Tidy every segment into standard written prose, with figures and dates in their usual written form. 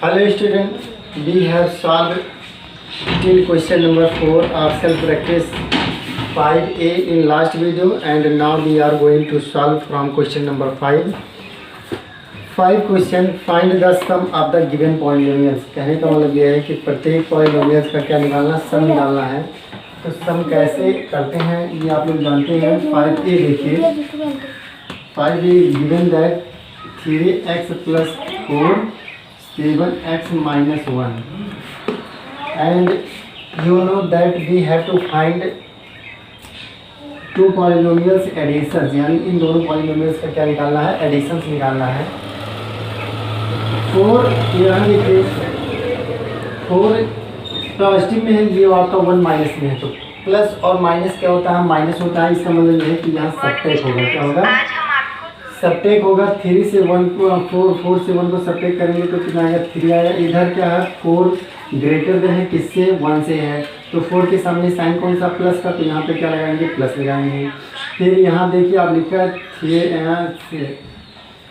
Hello student, we have solved till question number 4 of self practice 5a in last video, and now we are going to solve from question number 5. 5 question, find the sum of the given polynomials. कहने का मतलब यह है कि प्रत्येक polynomials का क्या निकालना, सम निकालना है। तो सम कैसे करते हैं ये आप लोग जानते हैं। 5a देखिए, 5a given that 3x plus 4 7x minus 1, and you know that we have to find two polynomials additions, यानी इन दोनों polynomials का क्या निकालना है, additions निकालना है। 4 यहाँ देखिए, 4 पॉजिटिव में है, ये आपका 1 माइनस में है। तो प्लस और माइनस क्या होता है, माइनस होता है। इसका मतलब ये है कि यहाँ सबट्रैक्ट होगा। क्या होगा, सबट्रैक्ट होगा। 3 से 1 को 4 से 1 को सबट्रैक्ट करेंगे तो कितना आएगा, 3 आएगा। इधर क्या है, 4 ग्रेटर देन है किससे, 1 से है। तो 4 के सामने साइन कौन सा, प्लस का, तो यहाँ पे क्या लगाएंगे, प्लस लगाएंगे। फिर यहाँ देखिए आप लिखा है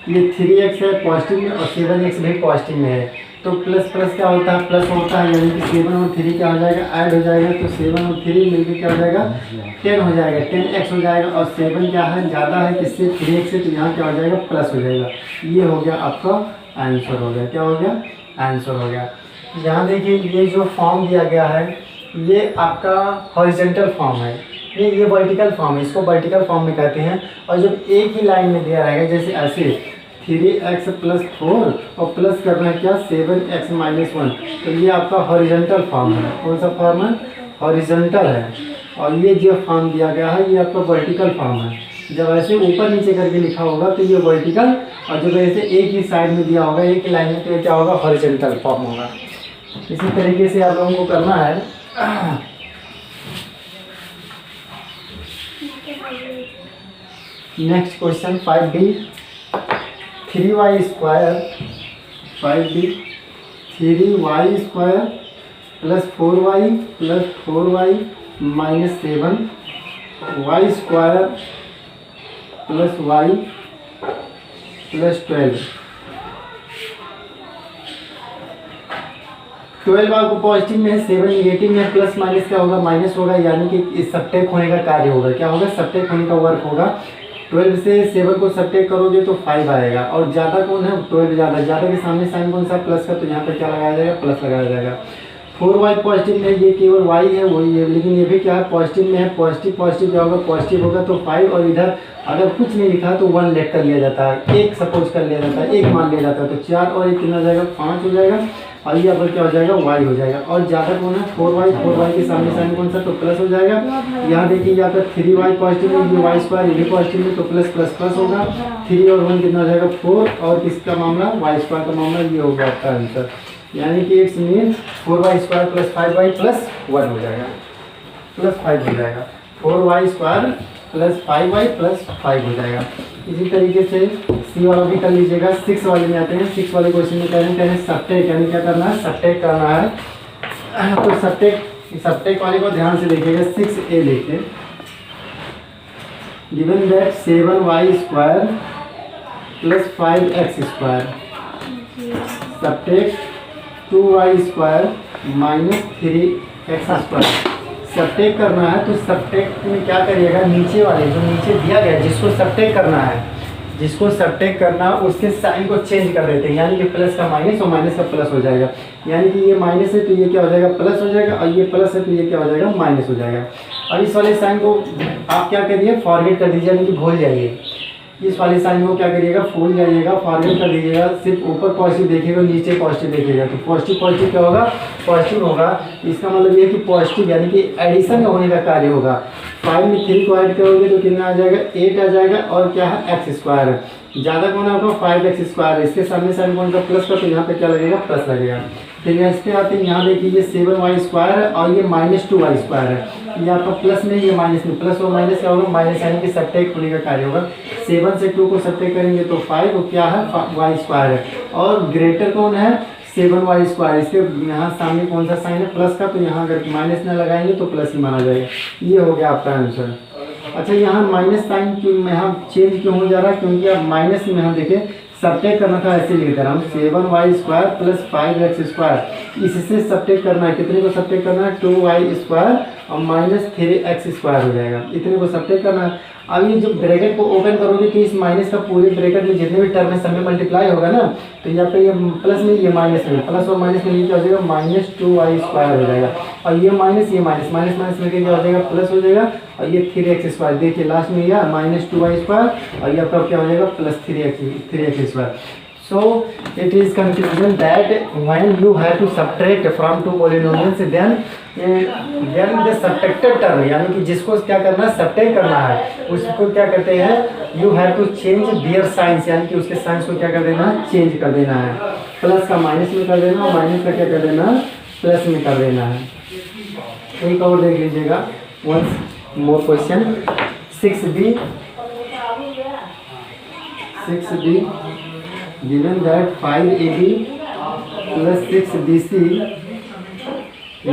ये 3x है पॉजिटिव में और 7x भी पॉजिटिव में है। तो प्लस प्लस क्या होता है, प्लस होता है, यानी कि 7 और 3 क्या हो जाएगा, ऐड हो जाएगा। तो 7 और 3 मिलकर क्या हो जाएगा, 10 हो जाएगा, 10x हो जाएगा। और 7 क्या है, ज़्यादा है किससे, 3x से, तो यहाँ क्या हो जाएगा, प्लस हो जाएगा। ये हो गया आपका आंसर हो गया। क्या हो गया, आंसर हो गया। यहाँ देखिए ये जो फॉर्म दिया गया है ये आपका हॉरिजॉन्टल फॉर्म है, ये वर्टिकल फॉर्म है, इसको वर्टिकल फॉर्म में कहते हैं। और जब एक ही लाइन में दिया रहेगा, जैसे ऐसे 3x प्लस 4 और प्लस करना है क्या, 7x माइनस 1, तो ये आपका हॉरिजॉन्टल फॉर्म है। कौन सा फॉर्म है, हॉरिजॉन्टल है। और ये जो फॉर्म दिया गया है ये आपका वर्टिकल फॉर्म है। जब ऐसे ऊपर नीचे करके लिखा होगा तो ये वर्टिकल, और जब ऐसे एक ही साइड में दिया होगा, एक ही लाइन में, तो ये क्या होगा, हॉरिजॉन्टल फॉर्म होगा। इसी तरीके से आप लोगों को करना है। Next question 5b, 3y square 5b 3y square plus 4y minus 7 y square plus y plus 12 आपको पॉजिटिव में है, 7 नेगेटिव में है, प्लस माइनस क्या होगा, माइनस होगा, यानी कि सबट्रैक्ट होने का कार्य होगा। क्या होगा, सबट्रैक्ट होने का वर्क होगा। 12 से 7 को सबट्रैक्ट करोगे तो 5 आएगा। और ज़्यादा कौन है, 12 ज़्यादा के सामने साइन कौन सा, प्लस का, तो यहाँ पर क्या लगाया जाएगा, प्लस लगाया जाएगा। 4y पॉजिटिव में, ये केवल y है वही है, लेकिन ये भी क्या है, पॉजिटिव में है। पॉजिटिव क्या होगा, पॉजिटिव होगा तो 5, और इधर अगर कुछ नहीं लिखा तो 1 लेट कर लिया जाता है, 1 सपोज कर लिया जाता है, 1 मान लिया जाता है। तो 4 और 1 कितना हो जाएगा, 5 हो जाएगा। और ये अब क्या हो जाएगा, y हो जाएगा। और ज़्यादा कौन है, 4y के सामने साइन कौन सा, तो प्लस हो जाएगा। यहाँ देखिए यहाँ पर 3y पॉजिटिव में, ये y स्क्वायर ये भी पॉजिटिव में, तो प्लस प्लस प्लस होगा। 3 और 1 कितना हो जाएगा, 4, और किसका मामला, y स्क्वायर का मामला। ये हो गया आपका आंसर, यानी कि x mean 4y square plus 5y plus 1 हो जाएगा, प्लस 5 हो जाएगा। 4y square plus 5y plus 5 हो जाएगा। इसी तरीके से सी वाला भी कर लीजिएगा। 6 वाले में आते हैं। 6 वाले क्वेश्चन में कह रहे हैं सबट्रैक्ट, यानी क्या करना है, सबट्रैक्ट करना है। तो सबट्रैक्ट वाले को ध्यान से देखिएगा। 6a देखिए, given that 7y square plus 5x square subtract 2y square minus 3x square. Subtract करना है तो सबट्रैक्ट में क्या करिएगा, नीचे वाले जो नीचे दिया गया जिसको सबट्रैक्ट करना है, जिसको सबट्रैक्ट करना उसके साइन को चेंज कर देते हैं, यानी कि प्लस का माइनस और माइनस का प्लस हो जाएगा। यानी कि ये माइनस है तो ये क्या हो जाएगा, प्लस हो जाएगा, और ये प्लस है तो ये क्या हो जाएगा, माइनस हो जाएगा। और इस वाले साइन को आप क्या करिए, फॉरगेट कर दीजिए, यानी कि भूल जाइए। इस वाले साइन को क्या करिएगा, भूल जाइएगा, फॉरगेट कर दीजिएगा। सिर्फ ऊपर पॉजिटिव देखिएगा, नीचे पॉजिटिव देखिएगा। तो पॉजिटिव क्या होगा, पॉजिटिव होगा। इसका मतलब ये है कि पॉजिटिव, यानी कि एडिशन होने का कार्य होगा। 5 में 3 को ऐड करोगे तो कितना आ जाएगा, 8 आ जाएगा। और क्या है, एक्स स्क्वायर है, ज़्यादा कौन है आपका, 5x स्क्वायर। इसके सामने साइन कौन सा, प्लस का, तो यहाँ पे क्या लगेगा, प्लस लगेगा। फिर इस पे आते हैं, यहाँ देखिए ये 7y स्क्वायर है और ये माइनस 2y स्क्वायर है। ये आपका प्लस में, ये माइनस में, प्लस और माइनस क्या होगा, माइनस, यानी कि सबट्रैक्ट होने का कार्य होगा। 7 से 2 को सबट्रैक्ट करेंगे तो 5, और क्या है, y स्क्वायर है। और ग्रेटर कौन है, 7y स्क्वायर। इसके यहाँ सामने कौन सा साइन है, प्लस का, तो यहाँ अगर माइनस न लगाएंगे तो प्लस ही माना जाएगा। ये हो गया आपका आंसर। अच्छा, यहाँ माइनस साइन क्यों यहाँ चेंज क्यों हो जा रहा है, क्योंकि आप माइनस में हम देखें सब्ट्रैक्ट करना था, ऐसे लिख दे रहा हूँ 7y² प्लस 5x²। इससे सब्ट्रैक्ट करना है, कितने को सब्ट्रैक्ट करना है 2y² और माइनस 3x² हो जाएगा, इतने को सब्ट्रैक्ट करना है। अब ये जो ब्रैकेट को ओपन करोगे तो इस माइनस का पूरे ब्रैकेट में जितने भी टर्म है सब में मल्टीप्लाई होगा ना, तो यहाँ पे ये प्लस में ये माइनस में, प्लस और माइनस में क्या हो जाएगा -2y² हो जाएगा, और ये माइनस माइनस में क्या हो जाएगा प्लस हो जाएगा, और ये 3x²। देखिए लास्ट में यह -2y² और ये आपका क्या हो जाएगा plus 3x²। So it is conclusion that when you have to subtract from two polynomials then the subtracted term, यानी कि जिसको क्या करना है सब्ट्रैक्ट करना है, उसको क्या करते हैं you have to change their signs, यानी कि उसके साइंस को क्या कर देना है चेंज कर देना है, प्लस का माइनस में कर देना और माइनस का क्या कर देना है प्लस में कर देना है। एक और देख लीजिएगा, once more question 6b given that 5ab plus 6bc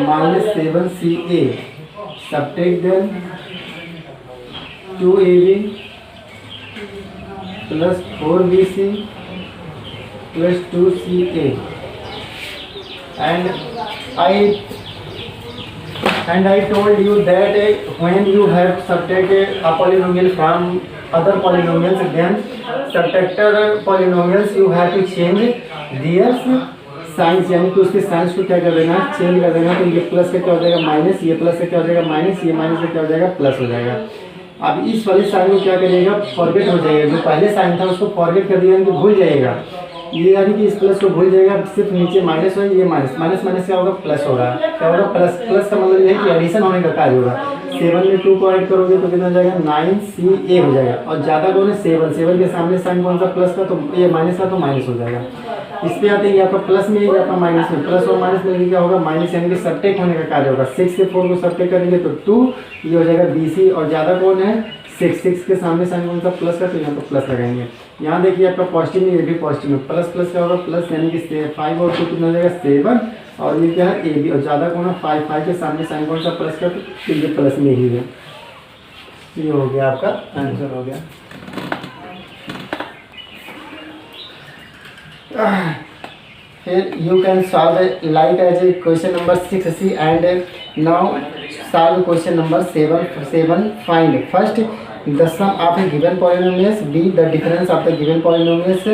minus 7ca, subtract them 2ab plus 4bc plus 2ca, and I told you that when you have subtracted a polynomial from other polynomials, then subtracted polynomials you have to change their science, यानी कि उसके science को क्या कर देना change कर देना। तो ये प्लस का क्या हो जाएगा माइनस, ये प्लस का क्या हो जाएगा माइनस, ये माइनस का क्या हो जाएगा प्लस हो जाएगा। अब इस वाले साइन को क्या करिएगा फॉरगेट हो जाएगा, जो पहले साइन था उसको फॉरगेट कर दिया, यानी कि भूल जाएगा, ये यानी कि इस प्लस को भूल जाएगा, सिर्फ नीचे माइनस होगा, ये माइनस क्या होगा प्लस होगा, क्या होगा प्लस का मतलब ये है कि एडिशन होने का कार्य होगा। 7 में 2 को ऐड करोगे तो कितना हो जाएगा 9ca हो जाएगा, और ज़्यादा कौन है 7 के सामने साइन कौन सा प्लस का, तो ये माइनस का तो माइनस हो जाएगा। इस पे आते हैं आपका प्लस में, ये आपका माइनस में, प्लस और माइनस में क्या होगा माइनस, यानी कि सब्ट्रैक्ट होने का कार्य होगा। 6 से 4 को सब्ट्रैक्ट करेंगे तो 2, ये हो जाएगा bc, और ज़्यादा कौन है 6 के सामने साइन कौन सा प्लस का, तो यहाँ पर प्लस लगाएंगे। यहाँ देखिए आपका पॉजिटिव में, ये भी पॉजिटिव में, प्लस क्या होगा प्लस, यानी कि 5 और 2 कितना हो जाएगा 7, और ये क्या है ए बी, और ज़्यादा कौन है 5 के सामने साइन कौन सा प्लस का, तो ये प्लस में ही है। ये हो गया आपका आंसर हो गया। फिर you can solve like as a question number 6c and now solve question number 7 find first the sum of a given polynomials, b the difference of the given polynomials,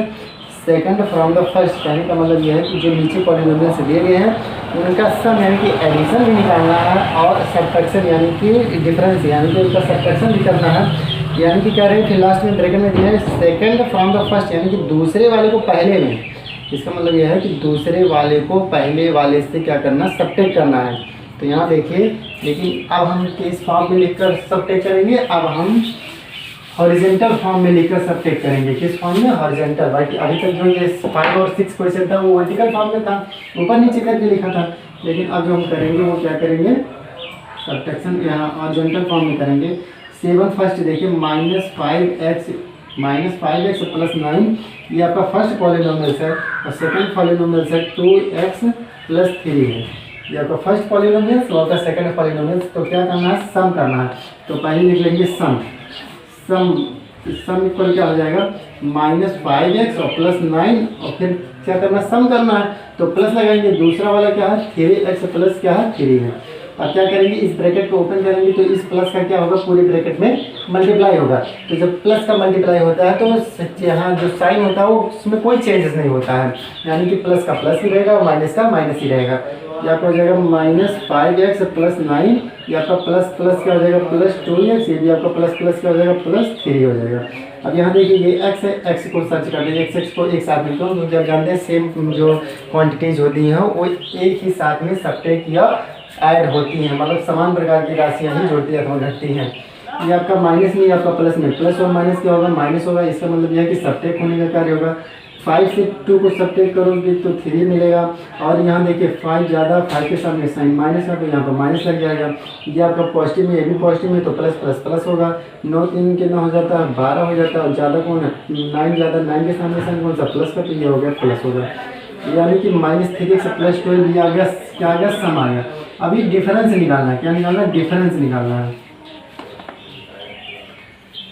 second from the first, कहने का मतलब यह है कि जो नीचे polynomials दिए गए हैं उनका सम यानी कि एडिशन भी निकालना है, और सब्ट्रैक्शन यानी कि डिफरेंस यानी कि उनका सब्ट्रैक्शन भी करना है। यानी कि क्या रहे फिर लास्ट में ब्रैकेट में दिया है सेकंड फ्रॉम द फर्स्ट, यानी कि दूसरे वाले को पहले में, इसका मतलब यह है कि दूसरे वाले को पहले वाले से क्या करना सब्ट्रैक्ट करना है। तो यहाँ देखिए, लेकिन अब हम किस फॉर्म में लिखकर सब्ट्रैक्ट करेंगे, अब हम हॉरिजॉन्टल फॉर्म में लिखकर सब्ट्रैक्ट करेंगे। किस फॉर्म में हॉरिजॉन्टल, बाकी अभी तक जो ये 5 और 6 क्वेश्चन था वो वर्टिकल फॉर्म में था, ऊपर नीचे करके लिखा था, लेकिन अब जो हम करेंगे वो क्या करेंगे सब्ट्रैक्शन यहाँ हॉरिजॉन्टल फॉर्म में करेंगे। 7 फर्स्ट देखिए -5x प्लस 9, ये आपका फर्स्ट पॉलिनोमियल है, और सेकंड पॉलिनोमियल है 2x प्लस 3 है, ये आपका फर्स्ट पॉलिनोमियल और आपका सेकंड पॉलिनोमियल। तो क्या करना है सम करना है, तो पहले लिख लेंगे सम इक्वल क्या हो जाएगा -5x और प्लस 9, और फिर क्या करना सम करना है तो प्लस लगाएंगे, दूसरा वाला क्या है 3x प्लस क्या है 3 है। अब क्या करेंगे इस ब्रैकेट को ओपन करेंगे तो इस प्लस का क्या होगा पूरे ब्रैकेट में मल्टीप्लाई होगा। तो जब प्लस का मल्टीप्लाई होता है तो यहाँ जो साइन होता है वो उसमें कोई चेंजेस नहीं होता है, यानी कि प्लस का प्लस ही रहेगा और माइनस का माइनस ही रहेगा। ये आपका हो जाएगा -5x प्लस 9, ये आपका प्लस क्या हो जाएगा +2x, ये भी आपका प्लस क्या हो जाएगा +3 हो जाएगा। अब यहाँ देखिए ये x है, x को सर्च कर लीजिए, x को एक साथ लिखो, तो जब जानते हैं सेम जो क्वांटिटीज होती हैं वो एक ही साथ में सब्ट्रैक्ट या ऐड होती हैं, मतलब समान प्रकार की राशियाँ ही जोड़ती अथवा घटती हैं। ये आपका माइनस में, आपका प्लस में, प्लस और माइनस क्या होगा माइनस होगा, इसका मतलब यह है कि सब्ट्रैक्ट होने का कार्य होगा। 5 से 2 को सब्ट्रैक्ट करोगे तो 3 मिलेगा, और यहाँ देखिए 5 ज़्यादा 5 के सामने साइन माइनस का तो यहाँ पर माइनस लग जाएगा। ये आपका पॉजिटिव में, ये भी पॉजिटिव में तो प्लस होगा। 9 3 के 9 हो जाता है 12 हो जाता है, और ज़्यादा कौन है 9 ज़्यादा 9 के सामने साइन कौन सा प्लस का, तो ये हो गया प्लस होगा, यानी कि -3x प्लस 12 ये आ गया, क्या आ गया सम आ गया। अभी डिफरेंस निकालना है, क्या निकालना है डिफरेंस निकालना है।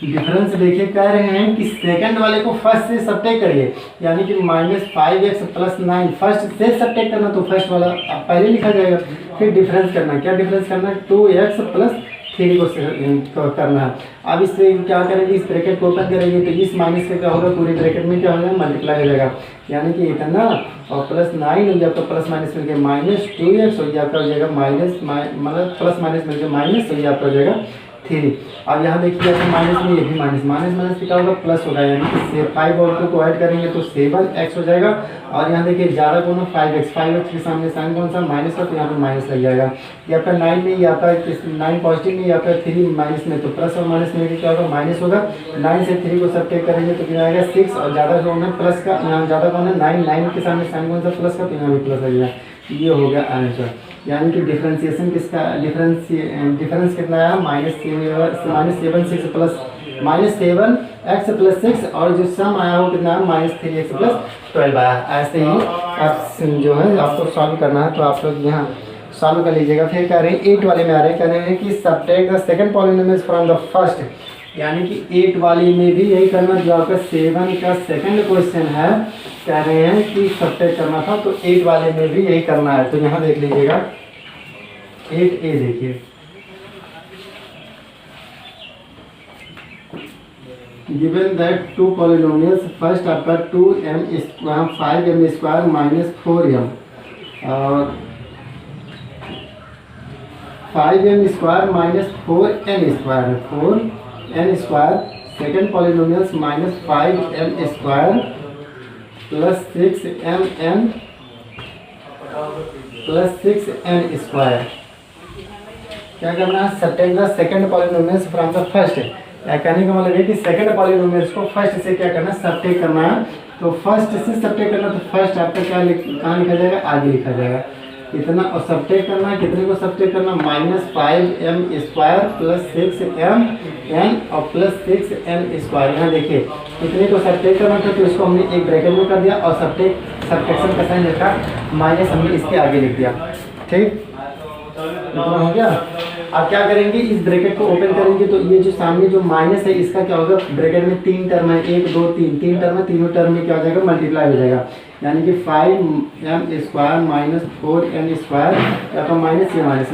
डिफरेंस देखिए, कह रहे हैं कि सेकंड वाले को फर्स्ट से सबट्रैक्ट करिए, यानी कि -5x + 9 फर्स्ट से सबट्रैक्ट करना, तो फर्स्ट वाला पहले लिखा जाएगा। फिर डिफरेंस करना, क्या डिफरेंस करना है, 2x + 3 को करना है। अब इससे क्या करेंगे, इस ब्रैकेट को ओपन करेंगे तो इस माइनस का क्या होगा, पूरे ब्रैकेट में क्या हो जाएगा, मल्टीप्लाई हो जाएगा, यानी कि इतना और +9 हो जाएगा, प्लस माइनस मिलकर -2x हो जाएगा, हो जाएगा माइनस मतलब प्लस माइनस मिलकर माइनस हो जाएगा, हो जाएगा 3। अब यहाँ देखिए माइनस में ये भी माइनस माइनस क्या होगा, प्लस होगा, यानी कि 5 और 2 को ऐड करेंगे तो 7x हो जाएगा। और यहाँ देखिए ज़्यादा कौन है, 5x के सामने साइन कौन सा, माइनस का, तो यहाँ पे माइनस लग जाएगा। या फिर 9 में, या फिर 9 पॉजिटिव में, या फिर 3 माइनस में, तो प्लस और माइनस में क्या होगा, माइनस होगा। 9 से 3 को सबट्रैक्ट करेंगे तो कितना आएगा, 6। और ज़्यादा कौन है, प्लस का, यहाँ ज़्यादा कौन है, 9 के सामने साइन कौन सा, प्लस का, तो यहाँ भी प्लस लगेगा। ये हो गया आंसर, यानी कि डिफरेंशिएशन किसका, डिफरेंस कितना आया, -7 6 प्लस -7x + 6, और जो सम आया वो कितना है, -3x + 12 आया। ऐसे ही आप जो है आपको सॉल्व करना है, तो आप लोग यहाँ सॉल्व कर लीजिएगा। फिर कह रहे हैं 8 वाले में आ रहे हैं, कह रहे हैं कि subtract the second polynomials from the first, यानी कि 8 वाली में भी यही करना जो आपका 7 का सेकंड क्वेश्चन है, कह रहे हैं कि सबट्रैक्ट करना था, तो 8 वाले में भी यही करना है। तो यहाँ देख लीजिएगा 8A देखिए, given that 2 polynomials, first आपका 2m square 5m square -4m और 5m square -4n square 4n square, second polynomials -5m square + 6mn + 6n square. क्या करना है, subtract the second polynomials from the first. कहने का मतलब है कि सेकंड पॉलिनोमियल्स को फर्स्ट से क्या करना है, सबट्रैक्ट करना है। तो फर्स्ट से सबट्रैक्ट करना, तो फर्स्ट आपका कहाँ लिखा जाएगा, आगे लिखा जाएगा इतना, और सबट्रैक्ट करना है, कितने को सबट्रैक्ट करना, -5m स्क्वायर + 6mn और + 6n स्क्वायर। यहाँ देखिए कितने को सबट्रैक्ट करना था, तो इसको हमने एक ब्रैकेट में कर दिया, और सबट्रैक्शन का साइन लिखा माइनस, हमने इसके आगे लिख दिया, ठीक, इतना हो गया। अब क्या करेंगे, इस ब्रैकेट को ओपन करेंगे तो ये जो सामने जो माइनस है इसका क्या होगा, ब्रैकेट में 3 टर्म है, 1 2 3 टर्म है, तीनों टर्म में क्या हो जाएगा, मल्टीप्लाई हो जाएगा, यानी कि 5m स्क्वायर -4n स्क्वायर, या तो माइनस ये minus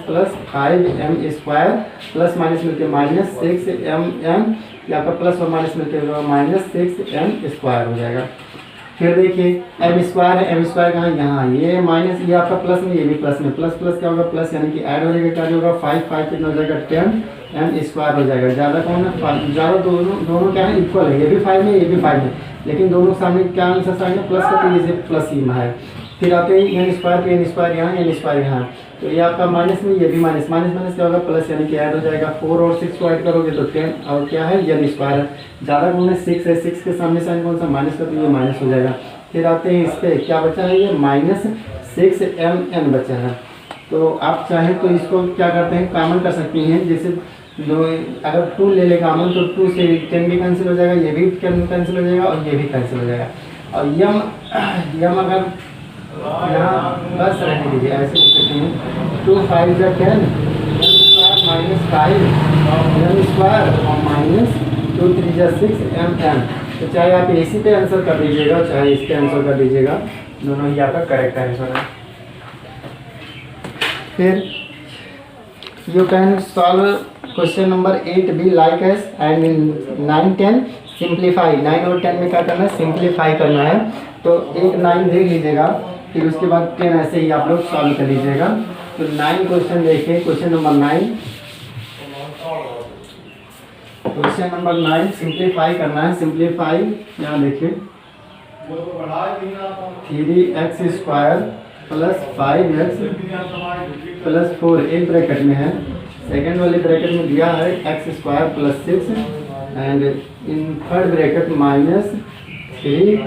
plus 5m square plus minus मिलकर -6mn, या फिर प्लस और माइनस मिलकर -6n स्क्वायर हो जाएगा। फिर देखिए m स्क्वायर है, m स्क्वायर कहाँ, यहाँ, ये माइनस, ये आपका प्लस में, ये भी प्लस में, प्लस क्या होगा, प्लस, यानी कि ऐड हो जाएगा, क्या होगा, 5 कितना हो जाएगा, 10m स्क्वायर हो जाएगा। ज़्यादा कौन है, ज़्यादा दोनों क्या है, इक्वल है, ये भी 5 में, ये भी 5 में, लेकिन दोनों सामने क्या आंसर साइन है, प्लस का, तो ये प्लस ही में है। फिर आते हैं n स्क्वायर पे, n स्क्वायर यहाँ, n स्क्वायर यहाँ, तो ये आपका माइनस में, ये भी माइनस क्या होगा, प्लस, यानी कि ऐड हो जाएगा। 4 और 6 को ऐड करोगे तो 10, और क्या है, n स्क्वायर है, ज़्यादा कौन है, 6 है, 6 के सामने साइन कौन सा, माइनस का, तो ये माइनस हो जाएगा। फिर आते हैं इस पर, क्या बचा है, ये -6mn बचा है। तो आप चाहें तो इसको क्या करते हैं, कॉमन कर सकती हैं, जैसे अगर 2 ले ले कॉमन, तो 2 से 10 भी कैंसिल हो जाएगा, ये भी कैंसिल हो जाएगा, और ये भी कैंसिल हो जाएगा। और यम अगर यहाँ बस रहने दीजिए, ऐसे लिख सकते हैं, 2 5 × 10 -5 m स्क्वायर और -2 3 × 6mn। तो चाहे आप इसी पे आंसर कर दीजिएगा, चाहे इस पे आंसर कर दीजिएगा, दोनों ही आपका करेक्ट आंसर है। फिर you can solve question number 8B like S, and in 9 10 simplify. 9 और 10 में क्या करना है, सिंप्लीफाई करना है। तो 8 9 देख लीजिएगा, फिर उसके बाद 10 ऐसे ही आप लोग सॉल्व कर लीजिएगा। तो 9 क्वेश्चन देखिए, question number 9, question number 9 simplify करना है। सिंप्लीफाई यहाँ देखिए, 3x स्क्वायर + 5x + 4 एक ब्रैकेट में है, सेकेंड वाले ब्रैकेट में दिया है x square + 6, and in third bracket -3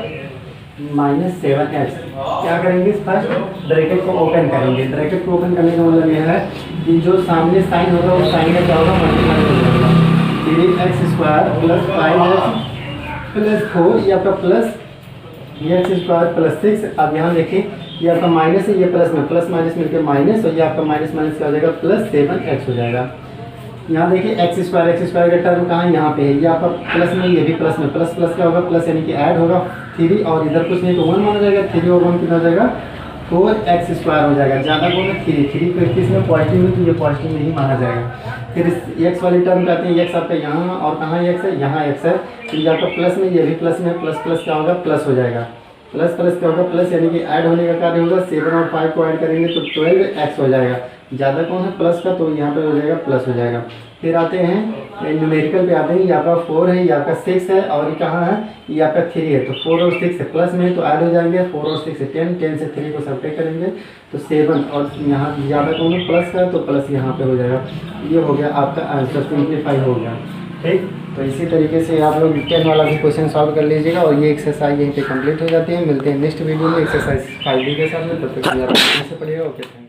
-7x। क्या करेंगे, फर्स्ट ब्रैकेट को ओपन करेंगे। ब्रैकेट को ओपन करने का मतलब यह है कि जो सामने साइन होगा वो साइन का क्या होगा, मल्टीप्लाई हो जाएगा। 3x स्क्वायर + 5x + 4, ये आपका प्लस x स्क्वायर + 6। अब यहाँ देखिए ये आपका माइनस है, ये प्लस में, प्लस माइनस मिलकर माइनस, और ये आपका माइनस क्या हो जाएगा, +7x हो जाएगा। यहाँ देखिए एक्स स्क्वायर का टर्म कहाँ है, यहाँ पे है, ये आपका प्लस में, ये भी प्लस में, प्लस प्लस क्या होगा प्लस, यानी कि ऐड होगा 3 और इधर कुछ नहीं तो 1 माना जाएगा, 3 और 1 कितना हो जाएगा 4x स्क्वायर हो जाएगा, ज़्यादा कौन है 3 को इसमें पॉजिटिव में तो ये पॉजिटिव नहीं माना जाएगा। फिर इस एक्स वाली टर्म कहते हैं, एक्स आपका यहाँ और कहाँ एक्स है, यहाँ एक्स है, तो ये आपका प्लस में, ये भी प्लस में, प्लस प्लस क्या होगा प्लस हो जाएगा, प्लस प्लस क्या होगा प्लस, यानी कि ऐड होने का कार्य होगा, 7 और 5 को ऐड करेंगे तो 12x हो जाएगा, ज़्यादा कौन है प्लस का, तो यहाँ पे हो जाएगा प्लस हो जाएगा। फिर आते हैं न्यूमेरिकल पे आते हैं, ये आपका 4 है, ये आपका 6 है और ये कहाँ है, ये आपका 3 है, तो 4 और 6 है प्लस में तो ऐड हो जाएंगे, 4 और 6 है 10, 10 से 3 को सब्ट्रैक्ट करेंगे तो 7 और यहाँ ज़्यादा कौन है प्लस का, तो प्लस यहाँ पे हो जाएगा। ये हो गया आपका आंसर, सिंप्लीफाई हो गया। ठीक, तो इसी तरीके से आप लोग 10 वाला भी क्वेश्चन सॉल्व कर लीजिएगा और ये एक्सरसाइज यहीं पे कंप्लीट हो जाती है। मिलते हैं नेक्स्ट वीडियो में एक्सरसाइज 5D के साथ में, तब तक से पढ़िएगा। ओके।